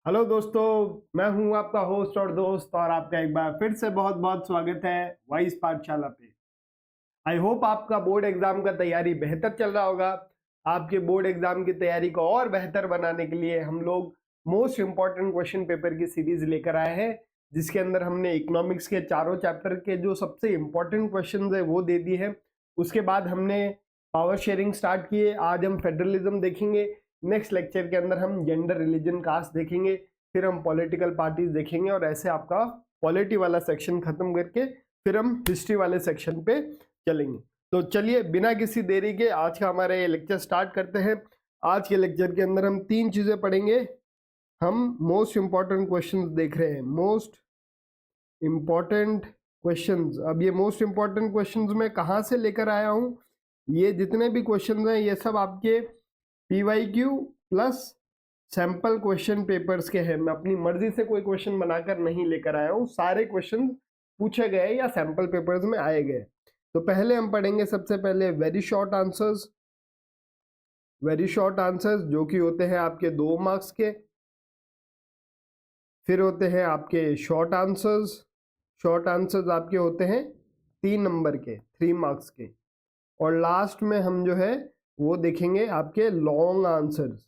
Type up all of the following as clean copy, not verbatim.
Hello दोस्तों, मैं हूं आपका होस्ट और दोस्त और आपका एक बार फिर से बहुत बहुत स्वागत है वाइस पाठशाला पे। आई होप आपका बोर्ड एग्जाम का तैयारी बेहतर चल रहा होगा। आपके बोर्ड एग्जाम की तैयारी को और बेहतर बनाने के लिए हम लोग मोस्ट इंपॉर्टेंट क्वेश्चन पेपर की सीरीज लेकर आए हैं, जिसके अंदर हमने इकोनॉमिक्स के चारों चैप्टर के जो सबसे इंपॉर्टेंट क्वेश्चन है वो दे दी है। उसके बाद हमने पावर शेयरिंग स्टार्ट किए। आज हम फेडरलिज्म देखेंगे। नेक्स्ट लेक्चर के अंदर हम जेंडर, रिलीजन, कास्ट देखेंगे। फिर हम पॉलिटिकल पार्टीज देखेंगे और ऐसे आपका पॉलिटी वाला सेक्शन खत्म करके फिर हम हिस्ट्री वाले सेक्शन पे चलेंगे। तो चलिए बिना किसी देरी के आज का हमारा ये लेक्चर स्टार्ट करते हैं। आज के लेक्चर के अंदर हम तीन चीजें पढ़ेंगे। हम मोस्ट इंपॉर्टेंट क्वेश्चंस देख रहे हैं, मोस्ट इंपॉर्टेंट क्वेश्चंस। अब ये मोस्ट इंपॉर्टेंट क्वेश्चंस मैं कहाँ से लेकर आया हूँ? ये जितने भी क्वेश्चंस हैं ये सब आपके PYQ plus sample question papers के हैं। मैं अपनी मर्जी से कोई क्वेश्चन बनाकर नहीं लेकर आया हूँ, सारे क्वेश्चन पूछे गए या सैंपल पेपर्स में आए गए। तो पहले हम पढ़ेंगे सबसे पहले very short answers. Very short answers जो कि होते हैं आपके 2 मार्क्स के। फिर होते हैं आपके शॉर्ट आंसर्स। शॉर्ट आंसर्स आपके होते हैं 3 नंबर के, 3 मार्क्स के। और लास्ट में हम जो है वो देखेंगे आपके लॉन्ग आंसर्स।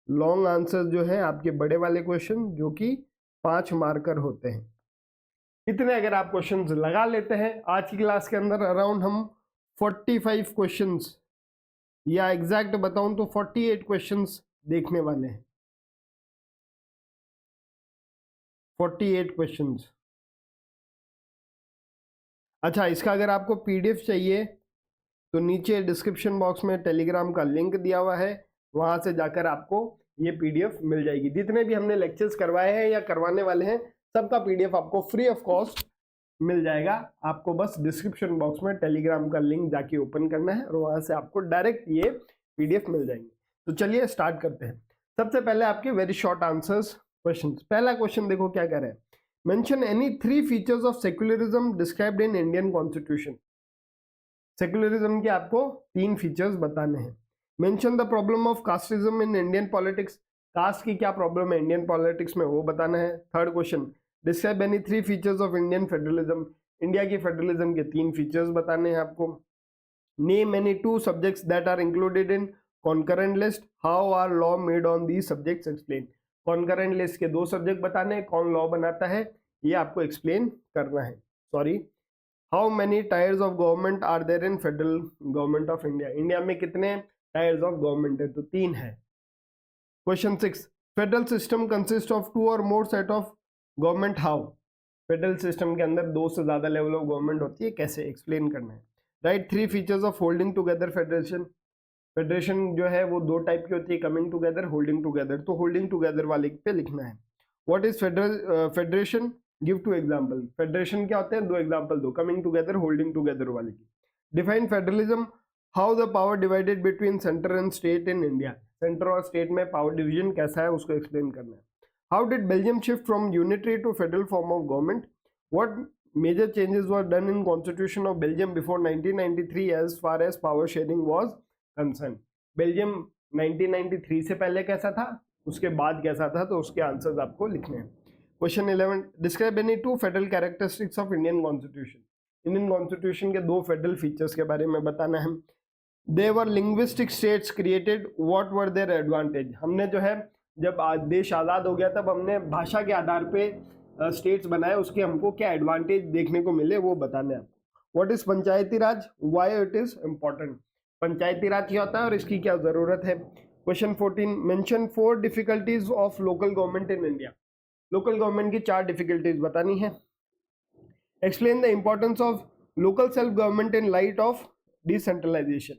लॉन्ग आंसर्स जो है आपके बड़े वाले क्वेश्चन जो कि 5 मार्कर होते हैं। इतने अगर आप क्वेश्चंस लगा लेते हैं आज की क्लास के अंदर अराउंड हम 45 क्वेश्चंस या एग्जैक्ट बताऊं तो 48 क्वेश्चंस देखने वाले हैं। 48 क्वेश्चंस। अच्छा, इसका अगर आपको PDF चाहिए तो नीचे डिस्क्रिप्शन बॉक्स में टेलीग्राम का लिंक दिया हुआ है, वहां से जाकर आपको ये PDF मिल जाएगी। जितने भी हमने लेक्चर्स करवाए हैं या करवाने वाले हैं सबका PDF आपको फ्री ऑफ कॉस्ट मिल जाएगा। आपको बस डिस्क्रिप्शन बॉक्स में टेलीग्राम का लिंक जाके ओपन करना है और वहां से आपको डायरेक्ट ये PDF मिल जाएंगे। तो चलिए स्टार्ट करते हैं। सबसे पहले आपके वेरी शॉर्ट आंसर्स क्वेश्चन। पहला क्वेश्चन देखो क्या कह रहा है। Mention any 3 features of secularism described in Indian constitution. Secularism के आपको 3 फीचर्स बताने हैं। Mention the problem of casteism in Indian politics. Caste की क्या प्रॉब्लम है इंडियन पॉलिटिक्स में वो बताना है। Third question, describe any 3 features of Indian federalism. India की फेडरलिज्म के 3 फीचर्स बताने हैं आपको। Name any 2 subjects that are included in concurrent list. How are law made on the subjects explain. Concurrent list के 2 सब्जेक्ट बताने हैं, कौन law बनाता है ये आपको एक्सप्लेन करना है। Sorry, how many tiers of government are there in federal government of India. India में कितने टायर्स ऑफ गवर्नमेंट है? तो 3 है। Question 6, federal system consist of 2 और more set of government. How. Federal system के अंदर 2 से ज्यादा लेवल ऑफ गवर्नमेंट होती है, कैसे एक्सप्लेन करना है। Right 3 features of holding together federation. Federation जो है वो 2 टाइप की होती है, कमिंग टुगेदर, होल्डिंग टुगेदर। तो होल्डिंग टुगेदर वाले पे लिखना है। What is federation, give 2 example. Federation क्या होते हैं? 2 एग्जांपल दो, कमिंग टुगेदर, होल्डिंग टुगेदर वाले की। Define federalism. How the power divided between centre and state in India. Centre और स्टेट में पावर डिवीजन कैसा है उसको एक्सप्लेन करना है। How did Belgium shift from unitary to federal form of government. What major changes were done in constitution of Belgium before 1993 as far as power sharing was concern. Belgium 1993 से पहले कैसा था, उसके बाद कैसा था, तो उसके आंसर्स आपको लिखने हैं। Question 11, describe any 2 federal characteristics of Indian constitution. Indian constitution के 2 फेडरल फीचर्स के बारे में बताना है। They were linguistic states created, what were their advantage. हमने जो है जब देश आज़ाद हो गया तब हमने भाषा के आधार पे स्टेट्स बनाए, उसके हमको क्या एडवांटेज देखने को मिले वो बताना है आपको। What is Panchayati Raj, why it is important. Panchayati Raj क्या होता है और इसकी क्या जरूरत है। Question 14, mention 4 difficulties of local government in India. Local government की 4 डिफिकल्टीज बतानी है। Explain the importance of local self government in light of decentralisation.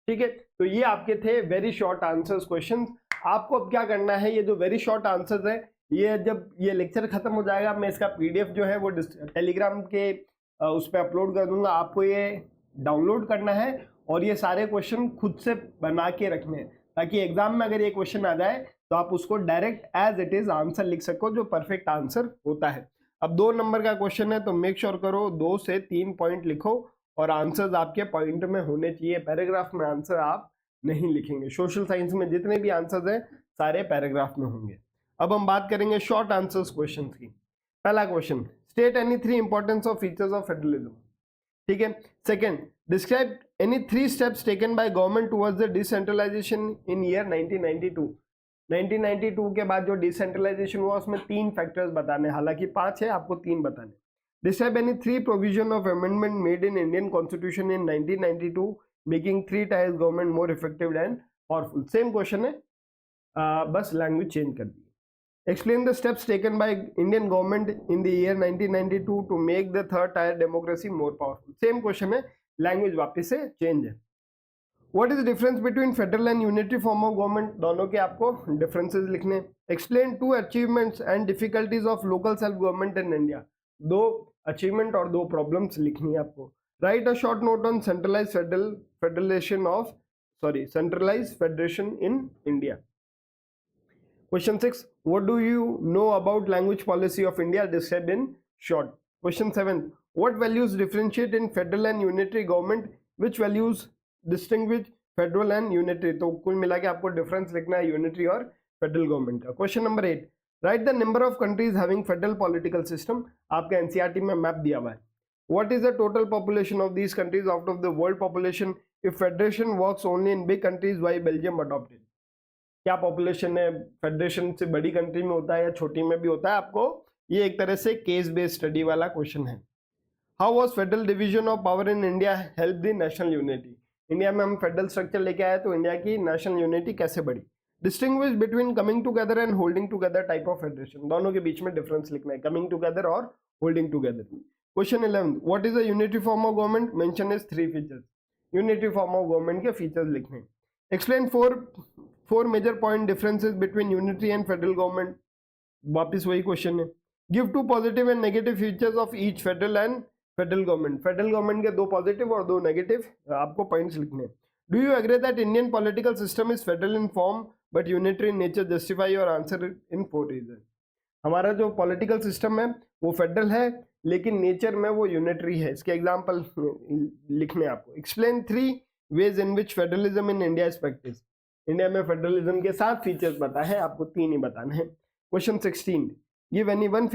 ठीक है, तो ये आपके थे वेरी शॉर्ट आंसर्स क्वेश्चंस। आपको अब क्या करना है, ये जो वेरी शॉर्ट आंसर्स है ये जब ये लेक्चर खत्म हो जाएगा मैं इसका PDF जो है वो टेलीग्राम के उस पर अपलोड कर दूंगा। आपको ये डाउनलोड करना है और ये सारे क्वेश्चन खुद से बना के रखने हैं, ताकि एग्जाम में अगर ये क्वेश्चन आ जाए तो आप उसको direct as it is answer लिख सको, जो परफेक्ट आंसर होता है। अब 2 नंबर का क्वेश्चन है तो मेक श्योर करो 2 से 3 पॉइंट लिखो और आंसर्स आपके पॉइंट में होने चाहिए। पैराग्राफ में आंसर आप नहीं लिखेंगे। सोशल साइंस में जितने भी आंसर्स हैं सारे पैराग्राफ में होंगे। अब हम बात करेंगे शॉर्ट आंसर्स क्वेश्चन की। पहला question, state any 3 importance of features of federalism. ठीक है। Second, describe any 3 steps taken by government towards the decentralization in year 1992। 1992 के बाद जो डिसेंट्रलाइजेशन हुआ उसमें 3 फैक्टर्स बताने, हालांकि 5 है, आपको 3 बताने। Describe any 3 provision of amendment made in Indian constitution in 1992 making 3 times government more effective and powerful. Same question है, बस लैंग्वेज चेंज कर दी। Explain the steps taken by Indian government in the year 1992 to make the third tier democracy more powerful. Same question है, language वापस से change है। What is the difference between federal and unitary form of government? दोनों के आपको differences लिखने। Explain 2 achievements and difficulties of local self government in India. 2 achievement और 2 problems लिखनी है आपको। Write a short note on centralized federation in India. Question 6. What do you know about language policy of India? Describe in short. Question 7. What values differentiate in federal and unitary government? Which values distinguish federal and unitary? तो कुल मिला के आपको difference लिखना है unitary और federal government का। Question number 8. Right the number of countries having federal political system. आपका एनसीईआरटी में मैप दिया हुआ है। What is the total population of these countries out of the world population? If federation works only in big countries, why Belgium adopted? क्या population है, federation से बड़ी country में होता है या छोटी में भी होता है, आपको ये एक तरह से केस बेस्ड स्टडी वाला क्वेश्चन है। How was federal division of power in India help the national unity. India में हम फेडरल स्ट्रक्चर लेके आए तो इंडिया की नेशनल यूनिटी कैसे बढ़ी। Distinguish between coming together and holding together type of federation. दोनों के बीच में डिफरेंस लिखना है, कमिंग टुगेदर और holding together. Question 11. What is the unitary form of government? Mention is 3 features. Unitary form of government के फीचर्स लिखने। Explain four major point differences between unitary and federal government. वापस वही question है। Give 2 positive and negative features of each federal and federal government. Federal government के 2 positive और 2 negative आपको points लिखने। Do you agree that Indian political system is federal in form but unitary in nature? Justify your answer in 4 reason. हमारा जो political system है वो federal है लेकिन नेचर में वो यूनिटरी है। इसके एग्जाम्पल लिखने आपको। Explain 3 ways in which federalism in India is practiced. India में फेडरलिज्म के 7 फीचर्स बताए हैं, आपको 3 ही बताने हैं। Question 16. Give any one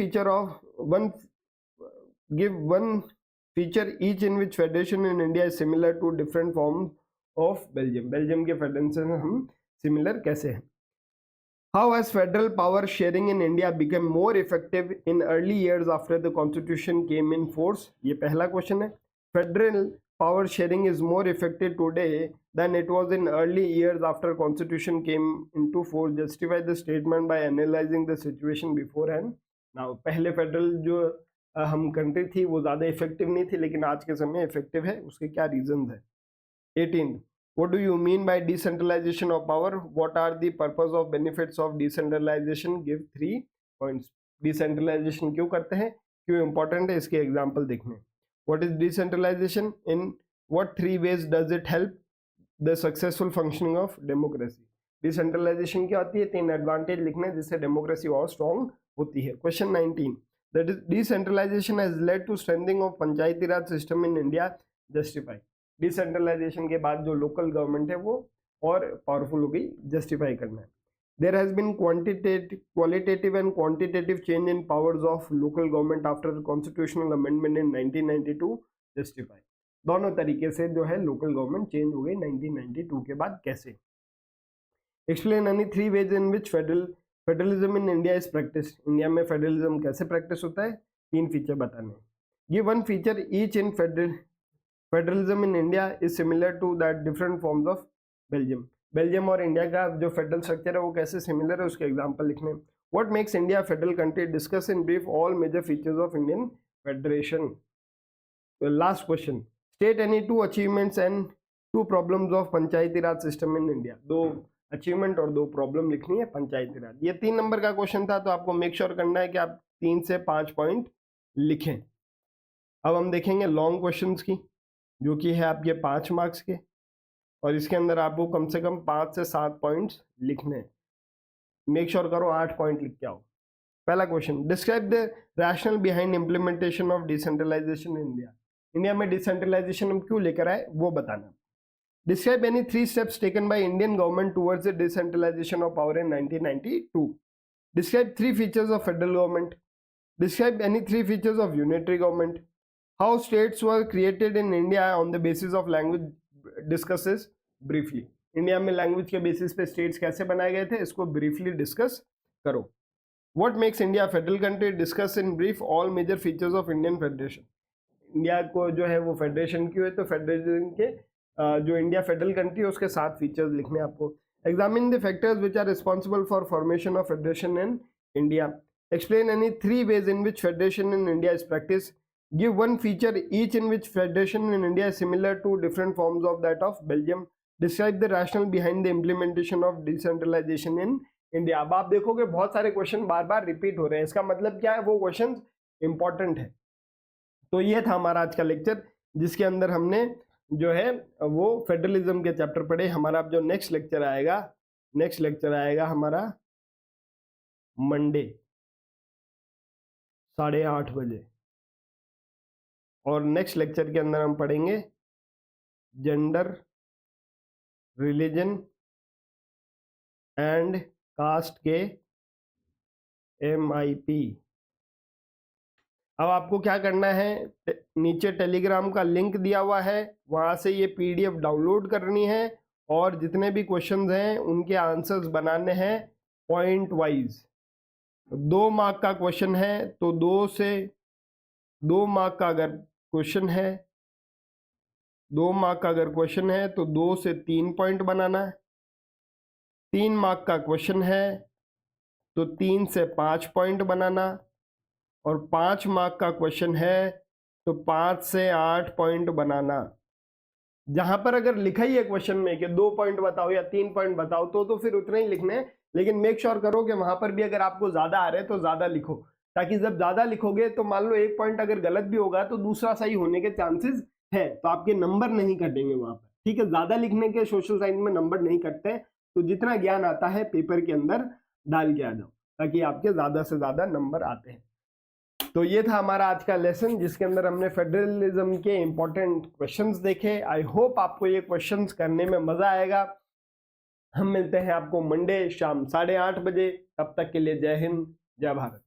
feature each in which federation in India is similar to different form of Belgium. Belgium के federation हम सिमिलर कैसे हैं। How has federal power sharing in India become more effective in early years after the constitution came in force. ये पहला क्वेश्चन है। Federal power sharing is more effective today than it was in early years after constitution came into force. Justify the statement by analyzing the situation before and now. पहले federal जो हम country थी वो ज़्यादा इफेक्टिव नहीं थी लेकिन आज के समय इफेक्टिव है, उसके क्या रीजन है। 18. What do you mean by decentralization of power? What are the purpose of benefits of decentralization? Give 3 points. Decentralization क्यों करते हैं, क्यों important है, इसके एग्जाम्पल देखने। What is decentralization? In what 3 ways does it help the successful functioning of democracy? Decentralization क्या होती है, 3 एडवांटेज लिखने जिससे डेमोक्रेसी और स्ट्रॉन्ग होती है। Question 19. That is decentralization has led to strengthening of panchayati raj system in India. Justify. Decentralization के बाद जो लोकल गवर्नमेंट है वो और पावरफुल हो गई, जस्टिफाई करना है। There has been qualitative and quantitative change in powers of local government after the constitutional amendment in 1992. Justify. दोनों तरीके से जो है लोकल गवर्नमेंट चेंज हो गई 1992 के बाद, कैसे। Explain any 3 ways in which federalism in India is practiced. India में फेडरलिज्म कैसे प्रैक्टिस होता है, 3 फीचर बताने। Give 1 feature each in federalism in India is similar to that different forms of Belgium. Belgium और इंडिया का जो federal structure है वो कैसे सिमिलर है, उसके एग्जांपल लिखने। What makes India federal country? Discuss in brief all major features of Indian federation. Last question. State any 2 achievements and 2 problems of panchayati raj system in India. 2 achievement और 2 problem लिखनी है पंचायती राज। ये 3 नंबर का क्वेश्चन था तो आपको मेक श्योर करना है कि आप 3 से 5 पॉइंट लिखें। अब हम देखेंगे लॉन्ग क्वेश्चंस की, जो कि है आपके 5 मार्क्स के, और इसके अंदर आपको कम से कम 5 से 7 पॉइंट्स लिखने हैं। मेक श्योर करो 8 पॉइंट लिख के आओ। पहला question. Describe the rational behind implementation of decentralization in India. India में डिसेंट्रलाइजेशन हम क्यों लेकर आए वो बताना. Describe any 3 steps taken by Indian government towards the decentralization of power in 1992. Describe 3 features of federal government, describe any 3 features of unitary government, how states were created in India on the basis of language, discusses briefly. India में language के basis पे states कैसे बनाए गए थे, इसको briefly discuss करो। What makes India federal country, discuss in brief all major features of Indian federation. India को जो है वो फेडरेशन क्यों है, तो फेडरेशन के जो इंडिया फेडरल कंट्री है उसके 7 फीचर्स लिखने आपको। Examine the factors which are responsible for formation of federation in India, explain any 3 ways in which federation in India is practice, give 1 feature each in which federation in India is similar to different forms of that of Belgium, describe the rational behind the implementation of decentralization in India. अब आप देखोगे बहुत सारे question बार बार repeat हो रहे हैं, इसका मतलब क्या है, वो क्वेश्चन इंपॉर्टेंट है। तो ये था हमारा आज का लेक्चर, जिसके अंदर हमने जो है वो फेडरलिज्म के चैप्टर पढ़े। हमारा अब जो नेक्स्ट लेक्चर आएगा हमारा मंडे 8:30 बजे, और नेक्स्ट लेक्चर के अंदर हम पढ़ेंगे जेंडर, रिलीजन एंड कास्ट के MIP। अब आपको क्या करना है, नीचे टेलीग्राम का लिंक दिया हुआ है, वहां से ये PDF डाउनलोड करनी है, और जितने भी क्वेश्चंस हैं उनके आंसर्स बनाने हैं पॉइंट वाइज। 2 मार्क का क्वेश्चन है तो 2 मार्क का अगर क्वेश्चन है, 2 मार्क का अगर क्वेश्चन है तो 2 से 3 पॉइंट बनाना है। 3 मार्क का क्वेश्चन है तो 3 से 5 पॉइंट बनाना, और 5 मार्क का क्वेश्चन है तो 5 से 8 पॉइंट बनाना। जहां पर अगर लिखा ही है क्वेश्चन में कि 2 पॉइंट बताओ या 3 पॉइंट बताओ, तो फिर उतने ही लिखने, लेकिन मेक श्योर करो कि वहां पर भी अगर आपको ज्यादा आ रहे हैं तो ज्यादा लिखो, ताकि जब ज्यादा लिखोगे तो मान लो 1 पॉइंट अगर गलत भी होगा तो दूसरा सही होने के चांसेस है, तो आपके नंबर नहीं कटेंगे वहां पर। ठीक है, ज्यादा लिखने के सोशल साइंस में नंबर नहीं कटते, तो जितना ज्ञान आता है पेपर के अंदर डाल के आ जाओ, ताकि आपके ज्यादा से ज्यादा नंबर आते हैं। तो ये था हमारा आज का लेसन, जिसके अंदर हमने फेडरलिज्म के इंपॉर्टेंट क्वेश्चंस देखे। आई होप आपको ये क्वेश्चंस करने में मजा आएगा। हम मिलते हैं आपको मंडे शाम 8:30 बजे, तब तक के लिए जय हिंद, जय भारत।